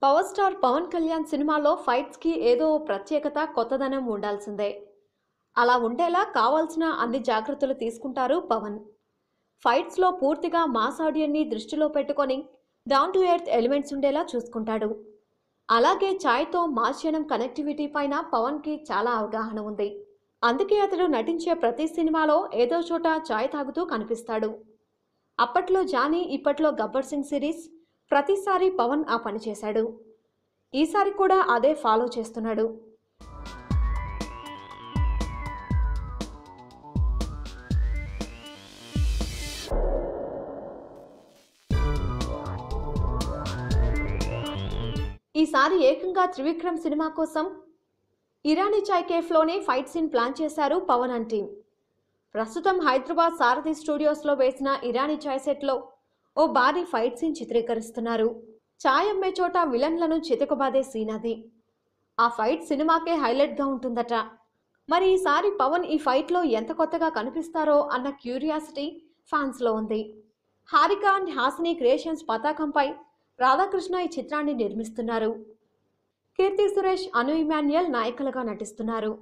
Power star Pawan Kalyan సినిమాలో fights కి ఏదో ప్రత్యేకత కొత్తదనం ఉండాల్సిందే. అలా ఉండేలా కావాల్సిన అన్ని జాగ్రత్తలు తీసుకుంటారు పవన్. ఫైట్స్ లో పూర్తిగా మాస్ ఆడియన్ని దృష్టిలో పెట్టుకొని డౌన్ టు ఎర్త్ ఎలిమెంట్స్ ఉండేలా చూసుకుంటాడు. అలాగే ఛాయ్తో మాస్యనం కనెక్టివిటీ పైన పవన్ కి చాలా అవగాహన ఉంది. అందుకే అతడు నటించే ప్రతి సినిమాలో ఏదో చోట ఛాయ్ తాగుతూ కనిపిస్తాడు. అప్పట్లో జానీ, ఇప్పట్లో గబ్బర్ సింగ్ సిరీస్ ప్రతిసారి పవన్ ఆ పని చేశాడు. ఈసారి కూడా అదే ఫాలో చేస్తున్నాడు. ఈసారి ఏకంగా త్రివిక్రమ్ సినిమా కోసం ఇరానీ చాయ్ కేఫ్లోనే ఫైట్ సీన్ ప్లాన్ చేశారు పవన్ అండ్ టీమ్. ప్రస్తుతం హైదరాబాద్ సారథి స్టూడియోస్లో వేసిన ఇరానీ చాయ్ సెట్లో ఓ భారీ ఫైట్ సీన్ చిత్రీకరిస్తున్నారు. చాయ్ అమ్మే చోట విలన్లను చితకబాదే సీన్ అది. ఆ ఫైట్ సినిమాకే హైలైట్గా ఉంటుందట. మరి ఈసారి పవన్ ఈ ఫైట్లో ఎంత కొత్తగా కనిపిస్తారో అన్న క్యూరియాసిటీ ఫ్యాన్స్లో ఉంది. హారిక అండ్ హాసిని క్రియేషన్స్ పతాకంపై రాధాకృష్ణ ఈ చిత్రాన్ని నిర్మిస్తున్నారు. కీర్తి సురేష్, అను ఇమాన్యుయల్ నాయకులుగా నటిస్తున్నారు.